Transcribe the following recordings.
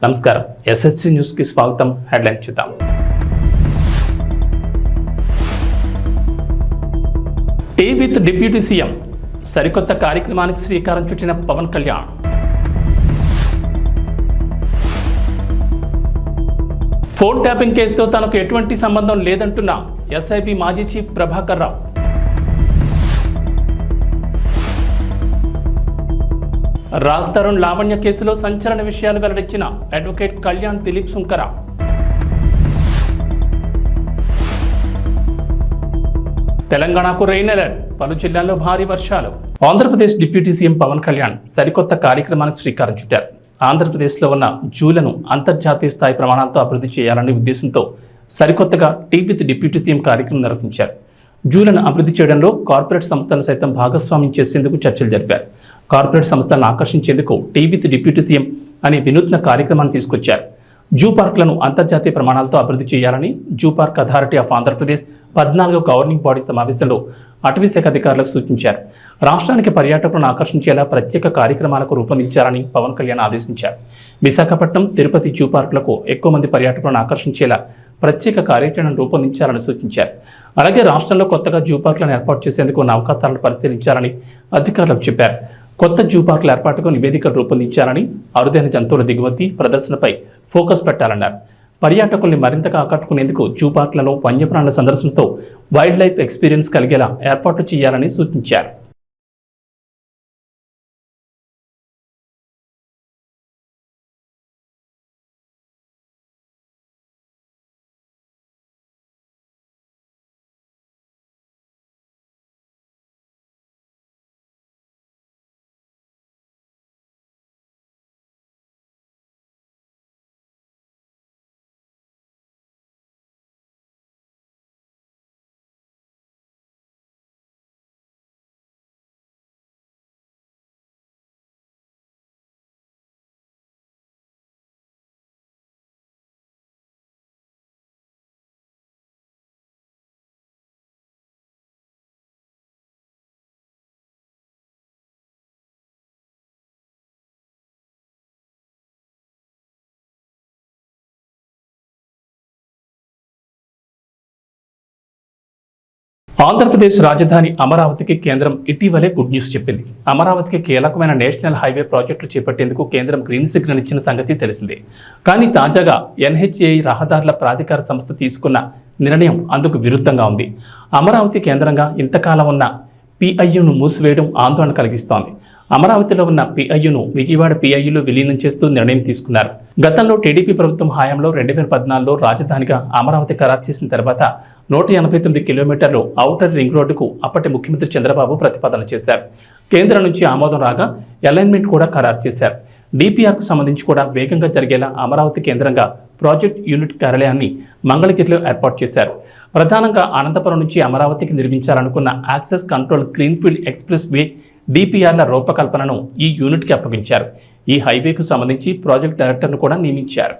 నమస్కారం SSC news కి స్వాగతం. హెడ్లైన్ చూద్దాం. టీ విత్ డిప్యూటీ సీఎం సరికొత్త కార్యక్రమానికి శ్రీకారం చుట్టిన పవన్ కళ్యాణ్. ఫోన్ ట్యాపింగ్ కేసుతో తనకు ఎటువంటి సంబంధం లేదంటున్న ఎస్ఐబి మాజీ చీఫ్ ప్రభాకర్ రావు. రాజ్ తరుణ్ లావణ్య కేసులో సంచలన విషయాలు వెల్లడించిన అడ్వకేట్ కళ్యాణ్ దిలీప్ సుంకర. తెలంగాణకు రెయిన్ అలర్ట్, పలు జిల్లాల్లో భారీ వర్షాలు. ఆంధ్రప్రదేశ్ డిప్యూటీ సీఎం పవన్ కళ్యాణ్ సరికొత్త కార్యక్రమానికి శ్రీకారం చుట్టారు. ఆంధ్రప్రదేశ్లో ఉన్న జూలను అంతర్జాతీయ స్థాయి ప్రమాణాలతో అభివృద్ధి చేయాలనే ఉద్దేశంతో సరికొత్తగా టీ విత్ డిప్యూటీ సీఎం కార్యక్రమం నిర్వహించారు. జూలను అభివృద్ధి చేయడంలో కార్పొరేట్ సంస్థలను సైతం భాగస్వామ్యం చేసేందుకు చర్చలు జరిపారు. కార్పొరేట్ సంస్థలను ఆకర్షించేందుకు టీ విత్ డిప్యూటీ సీఎం అనే వినూత్న కార్యక్రమాన్ని తీసుకొచ్చారు. జూ పార్కులను అంతర్జాతీయ ప్రమాణాలతో అభివృద్ధి చేయాలని zoo park authority of Andhra Pradesh 14వ గవర్నింగ్ బాడీ సమావేశంలో అటవీ శాఖ అధికారులకు సూచించారు. రాష్ట్రానికి పర్యాటకులను ఆకర్షించేలా ప్రత్యేక కార్యక్రమాలకు రూపొందించాలని పవన్ కళ్యాణ్ ఆదేశించారు. విశాఖపట్నం, తిరుపతి జూ పార్కులకు ఎక్కువ మంది పర్యాటకులను ఆకర్షించేలా ప్రత్యేక కార్యాచరణను రూపొందించాలని సూచించారు. అలాగే రాష్ట్రంలో కొత్తగా జూ పార్కులను ఏర్పాటు చేసేందుకు ఉన్న అవకాశాలను పరిశీలించాలని అధికారులకు చెప్పారు. కొత్త జూ పార్కుల ఏర్పాటుకు నివేదికలు రూపొందించాలని, అరుదైన జంతువుల దిగుమతి ప్రదర్శనపై ఫోకస్ పెట్టాలన్నారు. పర్యాటకుల్ని మరింతగా ఆకట్టుకునేందుకు జూ పార్కులలో వన్యప్రాణుల సందర్శనతో వైల్డ్ లైఫ్ ఎక్స్పీరియన్స్ కలిగేలా ఏర్పాట్లు చేయాలని సూచించారు. ఆంధ్రప్రదేశ్ రాజధాని అమరావతికి కేంద్రం ఇటీవలే గుడ్ న్యూస్ చెప్పింది. అమరావతికి కీలకమైన నేషనల్ హైవే ప్రాజెక్టులు చేపట్టేందుకు కేంద్రం గ్రీన్ సిగ్నల్ ఇచ్చిన సంగతి తెలిసిందే. కానీ తాజాగా ఎన్హెచ్ఏఐ రహదారుల ప్రాధికార సంస్థ తీసుకున్న నిర్ణయం అందుకు విరుద్ధంగా ఉంది. అమరావతి కేంద్రంగా ఇంతకాలం ఉన్న పిఐయును మూసివేయడం ఆందోళన కలిగిస్తోంది. అమరావతిలో ఉన్న పిఐయును విజయవాడ పిఐయులో విలీనం చేస్తూ నిర్ణయం తీసుకున్నారు. గతంలో టీడీపీ ప్రభుత్వం హయాంలో 2014లో రాజధానిగా అమరావతి ఖరారు చేసిన తర్వాత 189 కిలోమీటర్లు ఔటర్ రింగ్ రోడ్డుకు అప్పటి ముఖ్యమంత్రి చంద్రబాబు ప్రతిపాదన చేశారు. కేంద్రం నుంచి ఆమోదం రాగా అలైన్మెంట్ కూడా ఖరారు చేశారు. డిపిఆర్కు సంబంధించి కూడా వేగంగా జరిగేలా అమరావతి కేంద్రంగా ప్రాజెక్ట్ యూనిట్ కార్యాలయాన్ని మంగళగిరిలో ఏర్పాటు చేశారు. ప్రధానంగా అనంతపురం నుంచి అమరావతికి నిర్మించాలనుకున్న access control greenfield expressway డిపిఆర్ల రూపకల్పనను ఈ యూనిట్కి అప్పగించారు. ఈ హైవేకు సంబంధించి ప్రాజెక్ట్ డైరెక్టర్ను కూడా నియమించారు.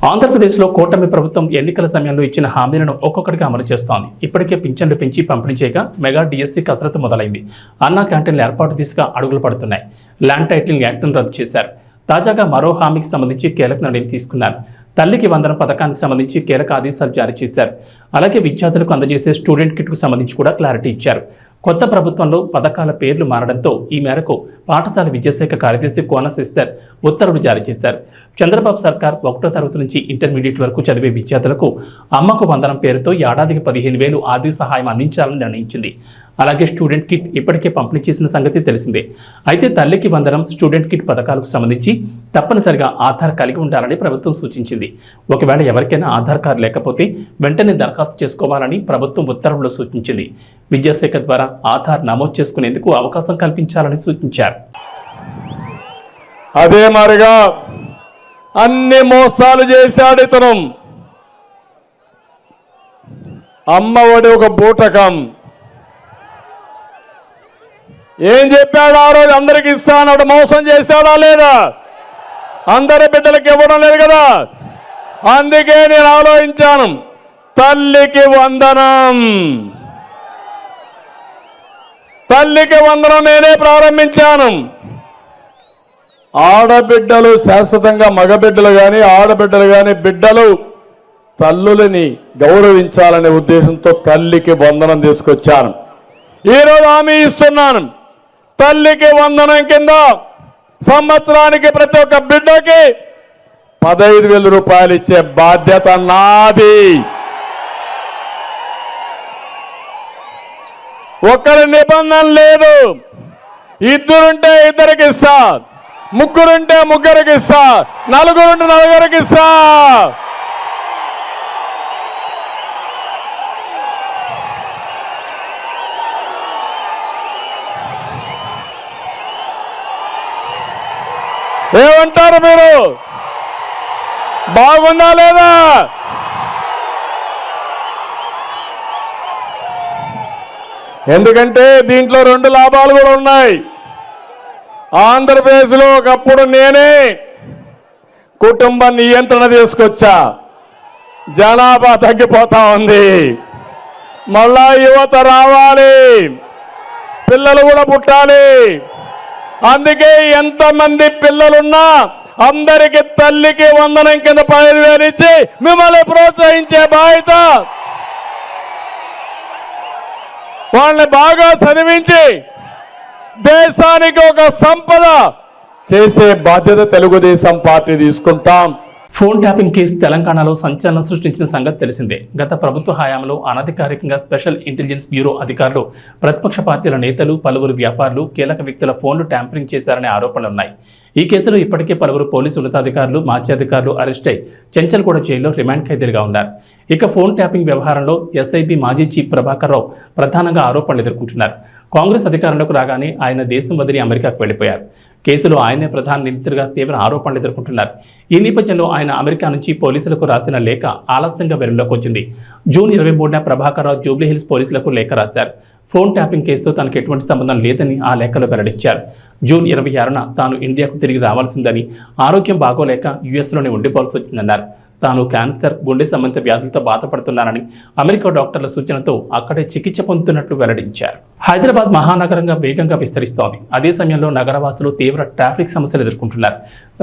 ఆంధ్రప్రదేశ్లో కూటమి ప్రభుత్వం ఎన్నికల సమయంలో ఇచ్చిన హామీలను ఒక్కొక్కటిగా అమలు చేస్తోంది. ఇప్పటికే పింఛన్లు పెంచి పంపిణీ చేయగా మెగా డిఎస్సీ కసరత్తు మొదలైంది. అన్నా క్యాంటీన్ల ఏర్పాటు దిశగా అడుగులు పడుతున్నాయి. ల్యాండ్ టైటిలింగ్ యాక్ట్ను రద్దు చేశారు. తాజాగా మరో హామీకి సంబంధించి కీలక నిర్ణయం తీసుకున్నారు. తల్లికి వందనం పథకానికి సంబంధించి కీలక ఆదేశాలు జారీ చేశారు. అలాగే విద్యార్థులకు అందజేసే స్టూడెంట్ కిట్కు సంబంధించి కూడా క్లారిటీ ఇచ్చారు. కొత్త ప్రభుత్వంలో పథకాల పేర్లు మారడంతో ఈ మేరకు పాఠశాల విద్యాశాఖ కార్యదర్శి కోన శశిధర్ ఉత్తర్వులు జారీ చేశారు. చంద్రబాబు సర్కార్ 1వ తరగతి నుంచి ఇంటర్మీడియట్ వరకు చదివే విద్యార్థులకు అమ్మకు వందనం పేరుతో ఏడాదికి 15,000 ఆర్థిక సహాయం అందించాలని నిర్ణయించింది. అలాగే స్టూడెంట్ కిట్ ఇప్పటికే పంపిణీ చేసిన సంగతి తెలిసిందే. అయితే తల్లికి వందనం, స్టూడెంట్ కిట్ పథకాలకు సంబంధించి తప్పనిసరిగా ఆధార్ కలిగి ఉండాలని ప్రభుత్వం సూచించింది. ఒకవేళ ఎవరికైనా ఆధార్ కార్డు లేకపోతే వెంటనే దరఖాస్తు చేసుకోవాలని ప్రభుత్వం ఉత్తర్వుల్లో సూచించింది. విద్యాశాఖ ద్వారా ఆధార్ నమోదు చేసుకునేందుకు అవకాశం కల్పించాలని సూచించారు. అదే మరిగా అన్ని మోసాలు చేశాడు ఇతను. అమ్మఒడి ఒక బూటకం. ఏం చెప్పాడు ఆ రోజు? అందరికి ఇస్తానన్నాడు. మోసం చేశాడా లేదా? అందరి బిడ్డలకి ఇవ్వడం లేదు కదా. అందుకే నేను ఆలోచించాను, తల్లికి వందనం, తల్లికి వందనం నేనే ప్రారంభించాను. ఆడబిడ్డలు శాశ్వతంగా, మగబిడ్డలు కానీ ఆడబిడ్డలు కానీ బిడ్డలు తల్లులని గౌరవించాలనే ఉద్దేశంతో తల్లికి వందనం తీసుకొచ్చాను. ఈరోజు హామీ ఇస్తున్నాను, తల్లికి వందనం కింద సంవత్సరానికి ప్రతి ఒక్క బిడ్డకి 15,000 రూపాయలు ఇచ్చే బాధ్యత నాది. ఒక్కరి నిబంధన లేదు. ఇద్దరుంటే ఇద్దరికి ఇస్తా, ముగ్గురుంటే ముగ్గురికి ఇస్తా, నలుగురుంటే నలుగురికి ఇస్తా. ఏమంటారు మీరు? బాగుందా లేదా? ఎందుకంటే దీంట్లో 2 లాభాలు కూడా ఉన్నాయి. ఆంధ్రప్రదేశ్లో ఒకప్పుడు నేనే కుటుంబ నియంత్రణ తీసుకొచ్చా. జనాభా తగ్గిపోతా ఉంది. మళ్ళా యువత రావాలి, పిల్లలు కూడా పుట్టాలి. అందుకే ఎంతమంది పిల్లలున్నా అందరికి తల్లికి వందనం కింద 15,000 ఇచ్చి మిమ్మల్ని ప్రోత్సహించే బాధ్యత, వాళ్ళని బాగా చదివించి దేశానికి ఒక సంపద చేసే బాధ్యత తెలుగుదేశం పార్టీ తీసుకుంటాం. ఫోన్ ట్యాపింగ్ కేసు తెలంగాణలో సంచలనం సృష్టించిన సంగతి తెలిసిందే. గత ప్రభుత్వ హయాంలో అనధికారికంగా స్పెషల్ ఇంటెలిజెన్స్ బ్యూరో అధికారులు, ప్రతిపక్ష పార్టీల నేతలు, పలువురు వ్యాపారులు, కీలక వ్యక్తుల ఫోన్లు ట్యాంపరింగ్ చేశారనే ఆరోపణలున్నాయి. ఈ కేసులో ఇప్పటికే పలువురు పోలీసు ఉన్నతాధికారులు, మాజీ అధికారులు అరెస్ట్ అయి చెంచల్గూడ జైల్లో రిమాండ్ ఖైదీలుగా ఉన్నారు. ఇక ఫోన్ ట్యాపింగ్ వ్యవహారంలో ఎస్ఐబి మాజీ చీఫ్ ప్రభాకర్ రావు ప్రధానంగా ఆరోపణలు ఎదుర్కొంటున్నారు. కాంగ్రెస్ అధికారంలోకి రాగానే ఆయన దేశం వదిలి అమెరికాకు వెళ్లిపోయారు. కేసులో ఆయనే ప్రధాన నిందితుడిగా తీవ్ర ఆరోపణలు ఎదుర్కొంటున్నారు. ఈ నేపథ్యంలో ఆయన అమెరికా నుంచి పోలీసులకు రాసిన లేఖ ఆలస్యంగా వెలుగులోకి వచ్చింది. జూన్ 23న ప్రభాకర్ రావు జూబ్లీహిల్స్ పోలీసులకు లేఖ రాశారు. ఫోన్ ట్యాపింగ్ కేసుతో తనకు ఎటువంటి సంబంధం లేదని ఆ లేఖలో వెల్లడించారు. జూన్ 26న తాను ఇండియాకు తిరిగి రావాల్సిందని, ఆరోగ్యం బాగోలేక యుఎస్లోనే ఉండిపోవాల్సి వచ్చిందన్నారు. తాను క్యాన్సర్, గుండె సంబంధిత వ్యాధులతో బాధపడుతున్నానని, అమెరికా డాక్టర్ల సూచనతో అక్కడే చికిత్స పొందుతున్నట్లు వెల్లడించారు. హైదరాబాద్ మహానగరంగా వేగంగా విస్తరిస్తోంది. అదే సమయంలో నగరవాసులు తీవ్ర ట్రాఫిక్ సమస్యలు ఎదుర్కొంటున్నారు.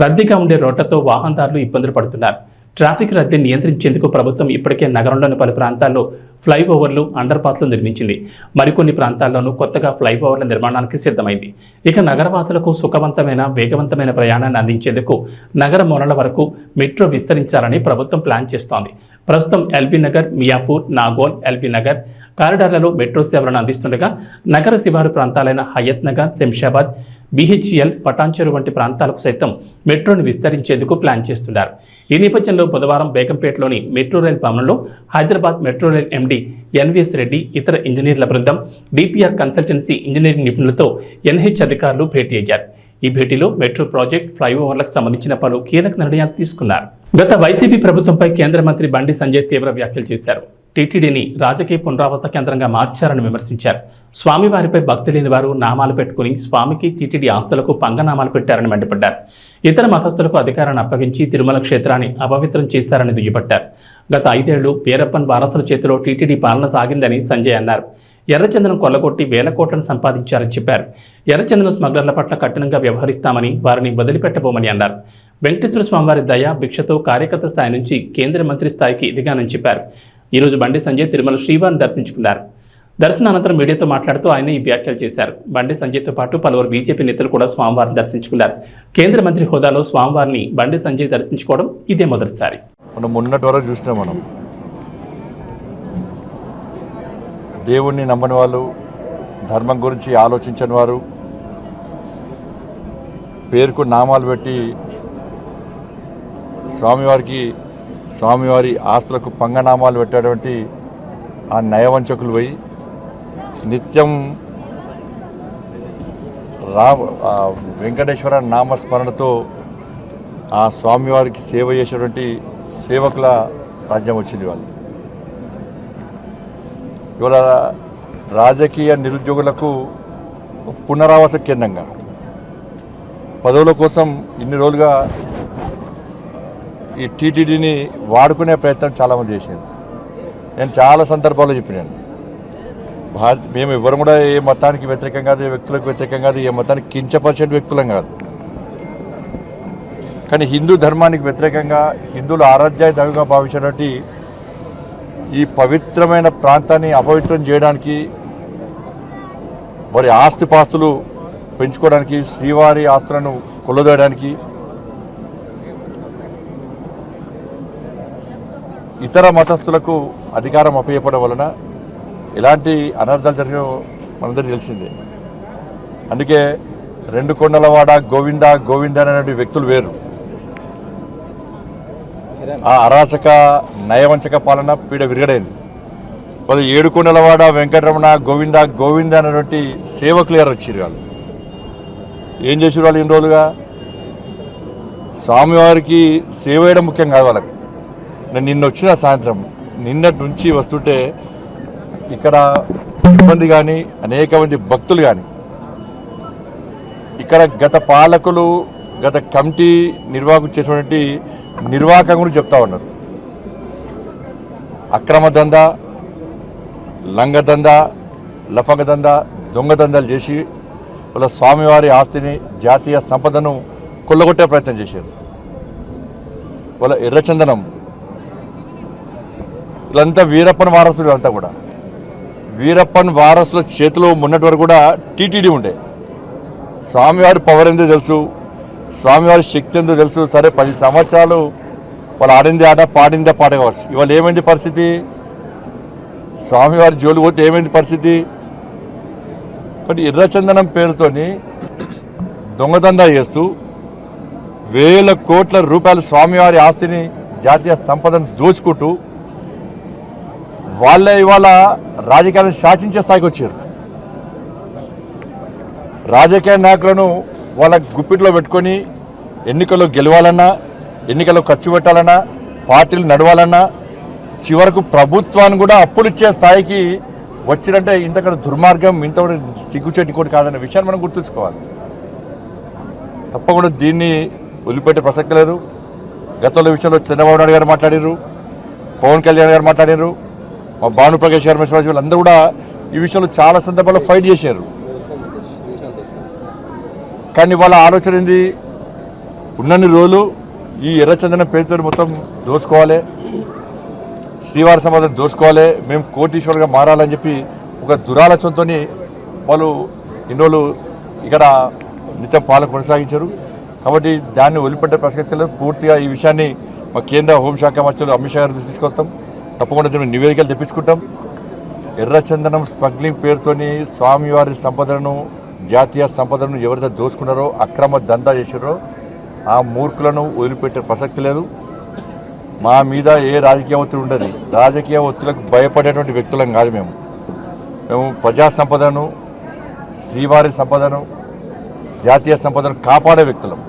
రద్దీగా ఉండే రోడ్లతో వాహనదారులు ఇబ్బందులు పడుతున్నారు. ట్రాఫిక్ రద్దీని నియంత్రించేందుకు ప్రభుత్వం ఇప్పటికే నగరంలోని పలు ప్రాంతాల్లో ఫ్లైఓవర్లు, అండర్ పాస్లు నిర్మించింది. మరికొన్ని ప్రాంతాల్లోనూ కొత్తగా ఫ్లైఓవర్ల నిర్మాణానికి సిద్ధమైంది. ఇక నగరవాసులకు సుఖవంతమైన, వేగవంతమైన ప్రయాణాన్ని అందించేందుకు నగర మూలల వరకు మెట్రో విస్తరించాలని ప్రభుత్వం ప్లాన్ చేస్తోంది. ప్రస్తుతం ఎల్బీ నగర్, మియాపూర్, నాగోల్, ఎల్బీ నగర్ కారిడార్లలో మెట్రో సేవలను అందిస్తుండగా నగర శివారు ప్రాంతాలైన హయత్ నగర్, శంషాబాద్, బిహెచ్ఎల్, పటాన్చెరు వంటి ప్రాంతాలకు సైతం మెట్రోను విస్తరించేందుకు ప్లాన్ చేస్తున్నారు. ఈ నేపథ్యంలో బుధవారం బేగంపేటలోని మెట్రో రైల్ భవనంలో Hyderabad metro rail MD NVS Reddy, ఇతర ఇంజనీర్ల బృందం, డిపిఆర్ కన్సల్టెన్సీ ఇంజనీరింగ్ నిపుణులతో ఎన్హెచ్ అధికారులు భేటీ అయ్యారు. ఈ భేటీలో మెట్రో ప్రాజెక్ట్, ఫ్లైఓవర్లకు సంబంధించిన పలు కీలక నిర్ణయాలు తీసుకున్నారు. గత వైసీపీ ప్రభుత్వంపై కేంద్ర మంత్రి బండి సంజయ్ తీవ్ర వ్యాఖ్యలు చేశారు. టీటీడీని రాజకీయ పునరావాస కేంద్రంగా మార్చారని విమర్శించారు. స్వామివారిపై భక్తి లేని వారు నామాలు పెట్టుకుని స్వామికి టీటీడీ ఆస్తులకు పంగనామాలు పెట్టారని మండిపడ్డారు. ఇతర మతస్థులకు అధికారాన్ని అప్పగించి తిరుమల క్షేత్రాన్ని అపవిత్రం చేశారని దుయ్యబట్టారు. గత 5 ఏళ్లు వీరప్పన్ వారసుల చేతిలో టీటీడీ పాలన సాగిందని సంజయ్ అన్నారు. ఎర్రచందనం కొల్లగొట్టి వేల కోట్లను సంపాదించారని చెప్పారు. ఎర్రచందనం స్మగ్లర్ల పట్ల కఠినంగా వ్యవహరిస్తామని, వారిని వదిలిపెట్టబోమని అన్నారు. వెంకటేశ్వర స్వామివారి దయ భిక్షతో కార్యకర్త స్థాయి నుంచి కేంద్ర మంత్రి స్థాయికి ఎదిగానని చెప్పారు. ఈరోజు బండి సంజయ్ తిరుమల శ్రీవారిని దర్శించుకున్నారు. దర్శనానంతరం మీడియాతో మాట్లాడుతూ ఆయన ఈ వ్యాఖ్యలు చేశారు. బండి సంజయ్తో పాటు పలువురు బీజేపీ నేతలు కూడా స్వామివారిని దర్శించుకున్నారు. కేంద్ర మంత్రి హోదాలో స్వామివారిని బండి సంజయ్ దర్శించుకోవడం ఇదే మొదటిసారి. మనం మొన్నటి వరకు చూసినాం. మనం దేవుణ్ణి నమ్మని వాళ్ళు, ధర్మం గురించి ఆలోచించని వారు, పేరుకు నామాలు పెట్టి స్వామివారి ఆస్తులకు పంగనామాలు పెట్టేటువంటి ఆ నయవంచకులు పోయి నిత్యం వెంకటేశ్వర నామస్మరణతో ఆ స్వామివారికి సేవ చేసేటువంటి సేవకుల రాజ్యం వచ్చింది. వాళ్ళు ఇవాళ రాజకీయ నిరుద్యోగులకు పునరావాస కేంద్రంగా పదవుల కోసం ఇన్ని రోజులుగా ఈ టీటీడీని వాడుకునే ప్రయత్నం చాలామంది చేశారు. నేను చాలా సందర్భాల్లో చెప్పినాను, మేము ఎవరు కూడా ఏ మతానికి వ్యతిరేకం కాదు, ఏ వ్యక్తులకు వ్యతిరేకం కాదు, ఏ మతానికి కించపరిచే వ్యక్తులం కాదు. కానీ హిందూ ధర్మానికి వ్యతిరేకంగా, హిందువుల ఆరాధ్య దైవంగా భావించినటువంటి ఈ పవిత్రమైన ప్రాంతాన్ని అపవిత్రం చేయడానికి, వారి ఆస్తిపాస్తులు పెంచుకోవడానికి, శ్రీవారి ఆస్తులను కొల్లదోయడానికి, ఇతర మతస్థులకు అధికారం అప్పచెప్పడం వలన ఎలాంటి అనర్థాలు జరిగినో మనందరికీ తెలిసిందే. అందుకే 2 కొండలవాడ గోవింద గోవింద అనే వ్యక్తులు వేరు. ఆ అరాచక నయవంచక పాలన పీడ విరగడైంది. వాళ్ళు 7 కొండలవాడ వెంకటరమణ గోవింద గోవింద అనేటువంటి సేవకులు ఎవరు వచ్చారు. వాళ్ళు ఏం చేసారు? వాళ్ళు ఇన్ని రోజులుగా స్వామివారికి సేవ చేయడం ముఖ్యం కాదు వాళ్ళకి. నేను నిన్న వచ్చిన సాయంత్రం, నిన్నటి నుంచి వస్తుంటే ఇక్కడ సిబ్బంది కానీ, అనేక మంది భక్తులు కానీ, ఇక్కడ గత పాలకులు, గత కమిటీ నిర్వాహకులు చేసినటువంటి నిర్వాహకం గురించి చెప్తా ఉన్నారు. అక్రమ దందా, లంగ దందా, లఫంగ దందా, దొంగ దందాలు చేసి వాళ్ళ స్వామివారి ఆస్తిని, జాతీయ సంపదను కొల్లగొట్టే ప్రయత్నం చేశారు. వాళ్ళ ఎర్రచందనం వీళ్ళంతా వీరప్పన్ వారసులు. అంతా కూడా వీరప్పన్ వారసుల చేతిలో మొన్నటి వరకు కూడా టీటీడీ ఉండే. స్వామివారి పవర్ ఎంతో తెలుసు, స్వామివారి శక్తి ఎంతో తెలుసు. సరే 10 సంవత్సరాలు వాళ్ళు ఆడింది ఆట, పాడిందే పాట కావచ్చు. ఇవాళ ఏమైంది పరిస్థితి? స్వామివారి జోలు పోతే ఏమైంది పరిస్థితి? కాబట్టి ఎర్రచందనం పేరుతోని దొంగదందా చేస్తూ వేల కోట్ల రూపాయలు స్వామివారి ఆస్తిని, జాతీయ సంపదను దోచుకుంటూ వాళ్ళే ఇవాళ రాజకీయాలను శాసించే స్థాయికి వచ్చారు. రాజకీయ నాయకులను వాళ్ళ గుప్పిట్లో పెట్టుకొని ఎన్నికల్లో గెలవాలన్నా, ఎన్నికల్లో ఖర్చు పెట్టాలన్నా, పార్టీలు నడవాలన్నా, చివరకు ప్రభుత్వాన్ని కూడా అప్పులు ఇచ్చే స్థాయికి వచ్చిరంటే ఇంతకంటే దుర్మార్గం, ఇంత సిగ్గుచేటి కూడా కాదన్న విషయాన్ని మనం గుర్తుంచుకోవాలి. తప్పకుండా దీన్ని వదిలిపెట్టే ప్రసక్తి లేదు. గతంలో విషయంలో చంద్రబాబు నాయుడు గారు మాట్లాడారు, పవన్ కళ్యాణ్ గారు మాట్లాడారు, మా భానుప్రకాష్ గారు, వీళ్ళందరూ కూడా ఈ విషయంలో చాలా సందర్భాల్లో ఫైట్ చేశారు. కానీ వాళ్ళ ఆలోచన ఏంది? ఉన్నన్ని రోజులు ఈ ఎర్రచందనం పేరుతో మొత్తం దోచుకోవాలి, శ్రీవారి సంపదను దోచుకోవాలి, మేము కోటీశ్వరుగా మారాలని చెప్పి ఒక దురాలోచనతో వాళ్ళు ఇన్ని రోజులు ఇక్కడ నిత్యం పాలన కొనసాగించారు. కాబట్టి దాన్ని వదిలిపెట్టే ప్రసక్తి లేదు. పూర్తిగా ఈ విషయాన్ని మా కేంద్ర హోంశాఖ మంత్రులు అమిత్ షా గారు తీసుకొస్తాం. తప్పకుండా దీన్ని నివేదికలు తెప్పించుకుంటాం. ఎర్రచందనం స్మగ్లింగ్ పేరుతోని స్వామివారి సంపదను, జాతీయ సంపదను ఎవరైతే దోచుకున్నారో, అక్రమ దందా చేశారో ఆ మూర్ఖులను వదిలిపెట్టే ప్రసక్తి లేదు. మా మీద ఏ రాజకీయ ఒత్తిడి ఉండదు. రాజకీయ ఒత్తిడిలకు భయపడేటువంటి వ్యక్తులం కాదు. మేము ప్రజా సంపదను, శ్రీవారి సంపదను, జాతీయ సంపదను కాపాడే వ్యక్తులం.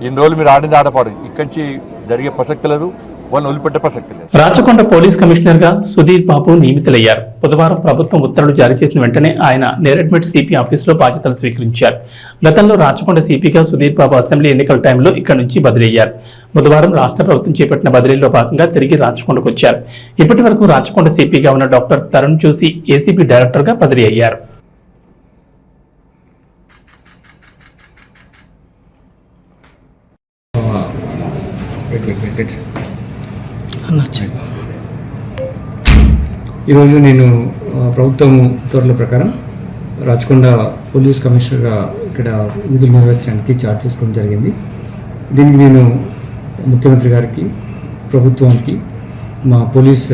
ఇన్ని రోజులు మీరు ఆడింది ఆటపాడు, ఇక్కడి నుంచి జరిగే ప్రసక్తి లేదు. వాళ్ళని వదిలిపెట్టే ప్రసక్తి లేదు. రాచకొండ పోలీస్ కమిషనర్ గా సుధీర్ బాబు నియమితులయ్యారు. బుధవారం ప్రభుత్వం ఉత్తర్వులు జారీ చేసిన వెంటనే ఆయన నేరెడ్మెట్ సిపి ఆఫీసులో బాధ్యతలు స్వీకరించారు. గతంలో రాచకొండ సిపిగా సుధీర్ బాబు అసెంబ్లీ ఎన్నికల టైంలో ఇక్కడి నుంచి బదిలీ అయ్యారు. బుధవారం రాష్ట్ర ప్రభుత్వం చేపట్టిన బదిలీలో భాగంగా తిరిగి రాచకొండకు వచ్చారు. ఇప్పటి వరకు రాచకొండ సిపిగా ఉన్న డాక్టర్ తరుణ్ చూసి ఏసీబీ డైరెక్టర్ గా బదిలీ అయ్యారు. ఈరోజు నేను ప్రభుత్వం ఉత్తర్వుల ప్రకారం రాచకొండ పోలీస్ కమిషనర్గా ఇక్కడ విధులు నిర్వహించడానికి ఛార్జ్ చేసుకోవడం జరిగింది. దీనికి నేను ముఖ్యమంత్రి గారికి, ప్రభుత్వానికి, మా పోలీస్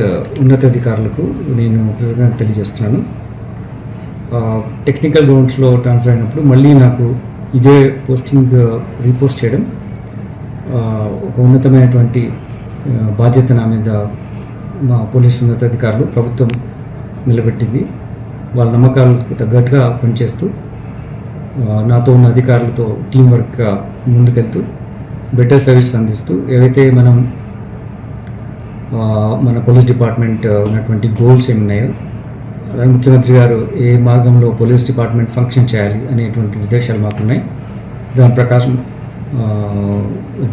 ఉన్నతాధికారులకు నేను కృతజ్ఞత తెలియజేస్తున్నాను. టెక్నికల్ గ్రౌండ్స్లో ట్రాన్స్ఫర్ అయినప్పుడు మళ్ళీ నాకు ఇదే పోస్టింగ్ రీపోస్ట్ చేయడం ఒక ఉన్నతమైనటువంటి బాధ్యత నా మీద మా పోలీసు ఉన్నతాధికారులు, ప్రభుత్వం నిలబెట్టింది. వాళ్ళ నమ్మకాలకు తగ్గట్టుగా పనిచేస్తూ నాతో ఉన్న అధికారులతో టీం వర్క్గా ముందుకెళ్తూ బెటర్ సర్వీస్ అందిస్తూ ఏవైతే మన పోలీస్ డిపార్ట్మెంట్ ఉన్నటువంటి గోల్స్ ఏమున్నాయో, అలాగే ముఖ్యమంత్రి గారు ఏ మార్గంలో పోలీస్ డిపార్ట్మెంట్ ఫంక్షన్ చేయాలి అనేటువంటి ఉద్దేశాలు మాకున్నాయి. దాని ప్రకారం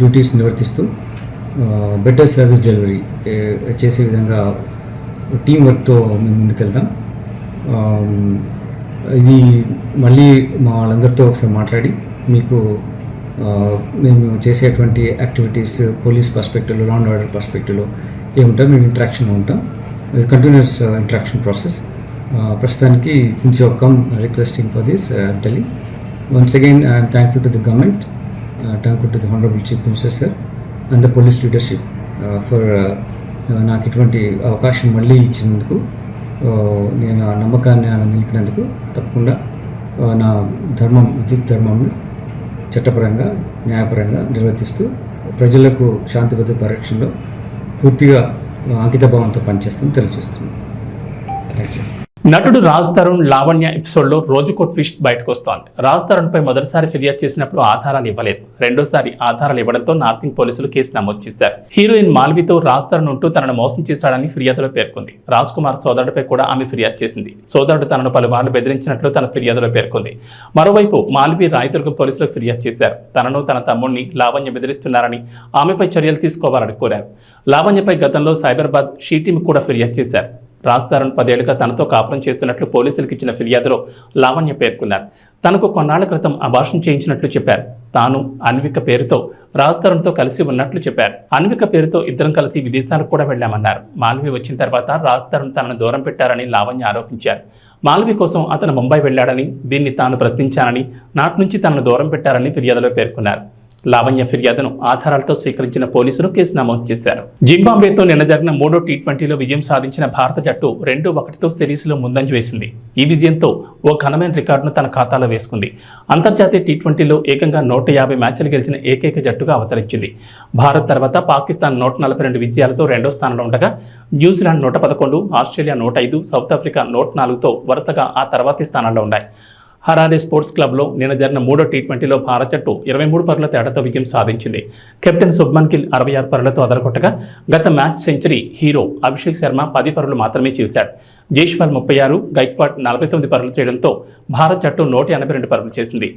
డ్యూటీస్ నిర్వర్తిస్తూ బెటర్ సర్వీస్ డెలివరీ చేసే విధంగా టీం వర్క్తో మేము ముందుకెళ్తాం. ఇది మళ్ళీ మా వాళ్ళందరితో ఒకసారి మాట్లాడి మీకు మేము చేసేటువంటి యాక్టివిటీస్ పోలీస్ పర్స్పెక్టివ్లో, లా అండ్ ఆర్డర్ పర్స్పెక్టివ్లో ఏముంటాం, మేము ఇంటరాక్షన్లో ఉంటాం. ఇది కంటిన్యూస్ ఇంటరాక్షన్ ప్రాసెస్. ప్రస్తుతానికి since you come requesting for this telling once again I'm thankful to the government, thankful to the honourable chief minister sir and the police leadership for నాకు ఇటువంటి అవకాశం మళ్ళీ ఇచ్చినందుకు, నేను ఆ నమ్మకాన్ని నిలిపినందుకు తప్పకుండా నా విద్యుత్ ధర్మంను చట్టపరంగా, న్యాయపరంగా నిర్వర్తిస్తూ ప్రజలకు శాంతి భద్రత పరిరక్షణలో పూర్తిగా అంకితభావంతో పనిచేస్తామని తెలియజేస్తున్నాను. థ్యాంక్స్. నటుడు రాజ్ తరుణ్ లావణ్య ఎపిసోడ్లో రోజుకో ట్విస్ట్ బయటకు వస్తోంది. రాజ్ తరుణ్పై మొదటిసారి ఫిర్యాదు చేసినప్పుడు ఆధారాలు ఇవ్వలేదు. రెండోసారి ఆధారాలు ఇవ్వడంతో నార్సింగ్ పోలీసులు కేసు నమోదు చేశారు. హీరోయిన్ మాల్వితో రాజ్ తరుణ్ ఉంటూ తనను మోసం చేశాడని ఫిర్యాదులో పేర్కొంది. రాజ్ కుమార్ సోదరుడిపై కూడా ఆమె ఫిర్యాదు చేసింది. సోదరుడు తనను పలుమార్లు బెదిరించినట్లు తన ఫిర్యాదులో పేర్కొంది. మరోవైపు మాల్వి రాయదుర్గం పోలీసులకు ఫిర్యాదు చేశారు. తనను తన తమ్ముడిని లావణ్య బెదిరిస్తున్నారని, ఆమెపై చర్యలు తీసుకోవాలని కోరారు. లావణ్యపై గతంలో సైబరాబాద్ షీ టీమ్ కూడా ఫిర్యాదు చేశారు. రాజ్ తరుణ్ 10 ఏళ్లుగా తనతో కాపురం చేస్తున్నట్లు పోలీసులకు ఇచ్చిన ఫిర్యాదులో లావణ్య పేర్కొన్నారు. తనకు కొన్నాళ్ల క్రితం అబార్షన్ చేయించినట్లు చెప్పారు. తాను అన్విక పేరుతో రాజ్ తరుణ్తో కలిసి ఉన్నట్లు చెప్పారు. అన్విక పేరుతో ఇద్దరం కలిసి విదేశాలకు కూడా వెళ్లామన్నారు. మాల్వి వచ్చిన తర్వాత రాజ్ తరుణ్ తనను దూరం పెట్టారని లావణ్య ఆరోపించారు. మాల్వి కోసం అతను ముంబై వెళ్లాడని, దీన్ని తాను ప్రశ్నించానని, నాటి నుంచి తనను దూరం పెట్టారని ఫిర్యాదులో పేర్కొన్నారు. లావణ్య ఫిర్యాదును ఆధారాలతో స్వీకరించిన పోలీసులు కేసు నమోదు చేశారు. జింబాబ్వేతో నిన్న జరిగిన 3వ టీ20లో విజయం సాధించిన భారత జట్టు 2-1తో సిరీస్లో ముందంజ వేసింది. ఈ విజయంతో ఓ ఘనమైన రికార్డును తన ఖాతాలో వేసుకుంది. అంతర్జాతీయ టీ20లో ఏకంగా 150 మ్యాచ్లు గెలిచిన ఏకైక జట్టుగా అవతరించింది. భారత్ తర్వాత పాకిస్తాన్ 142 విజయాలతో 2వ స్థానంలో ఉండగా, న్యూజిలాండ్ 111, ఆస్ట్రేలియా 105, సౌత్ ఆఫ్రికా 104తో వరుసగా ఆ తర్వాతి స్థానాల్లో ఉన్నాయి. హరారే స్పోర్ట్స్ క్లబ్లో నిన్న జరిగిన 3వ టీ20లో భారత జట్టు 23 పరుగుల తేడాతో విజయం సాధించింది. కెప్టెన్ శుభ్మన్ గిల్ 66 పరుగులతో అదరగొట్టగా, గత match century hero Abhishek Sharma 10 పరుగులు మాత్రమే చేశాడు. జైస్వాల్ 36, గైక్వాడ్ 49 పరుగులు చేయడంతో భారత జట్టు 182 పరుగులు చేసింది.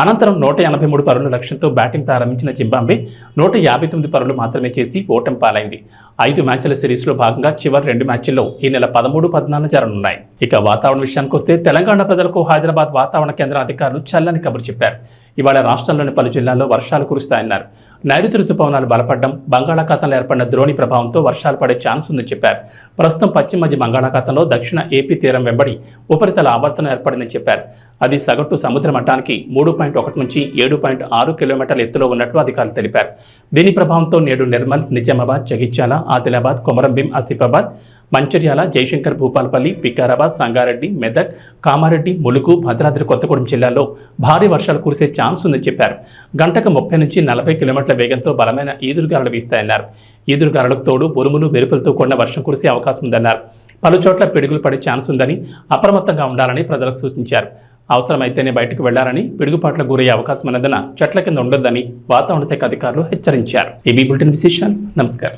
అనంతరం 183 పరుగుల లక్ష్యంతో బ్యాటింగ్ ప్రారంభించిన జింబాబ్వే 159 పరుగులు మాత్రమే చేసి ఓటమి పాలైంది. 5 మ్యాచ్ల సిరీస్లో భాగంగా చివరి 2 మ్యాచ్ల్లో ఈ నెల 13, 14 జరగనున్నాయి. ఇక వాతావరణ విషయానికి వస్తే తెలంగాణ ప్రజలకు హైదరాబాద్ వాతావరణ కేంద్రం అధికారులు చల్లని కబురు చెప్పారు. ఇవాళ రాష్ట్రంలోని పలు జిల్లాల్లో వర్షాలు కురుస్తాయన్నారు. నైరుతి రుతుపవనాలు బలపడడం, బంగాళాఖాతంలో ఏర్పడిన ద్రోణి ప్రభావంతో వర్షాలు పడే ఛాన్స్ ఉందని చెప్పారు. ప్రస్తుతం పశ్చిమ మధ్య బంగాళాఖాతంలో దక్షిణ ఏపీ తీరం వెంబడి ఉపరితల ఆవర్తనం ఏర్పడిందని చెప్పారు. అది సగటు సముద్ర మట్టానికి 3.1 నుంచి 7.6 కిలోమీటర్ల ఎత్తులో ఉన్నట్లు అధికారులు తెలిపారు. దీని ప్రభావంతో నేడు నిర్మల్, నిజామాబాద్, జగిత్యాల, ఆదిలాబాద్, కొమరంభీం, ఆసిఫాబాద్, మంచిర్యాల, జయశంకర్, భూపాలపల్లి, వికారాబాద్, సంగారెడ్డి, మెదక్, కామారెడ్డి, ములుగు, భద్రాద్రి కొత్తగూడెం జిల్లాల్లో భారీ వర్షాలు కురిసే ఛాన్స్ ఉందని చెప్పారు. గంటకు 30 నుంచి 40 కిలోమీటర్ల వేగంతో బలమైన ఈదురుగాలులు వీస్తాయన్నారు. ఈదురుగాలులకు తోడు ఉరుములు, మెరుపులతో కూడిన వర్షం కురిసే అవకాశం ఉందన్నారు. పలు చోట్ల పిడుగులు పడే ఛాన్స్ ఉందని, అప్రమత్తంగా ఉండాలని ప్రజలకు సూచించారు. అవసరమైతేనే బయటకు వెళ్లారని, పిడుగుపాట్లకు గురయ్యే అవకాశం ఉన్నందున చెట్ల కింద ఉండొద్దని వాతావరణ శాఖ అధికారులు హెచ్చరించారు. ఏబీ బులెటిన్ విశేషాలు. నమస్కారం.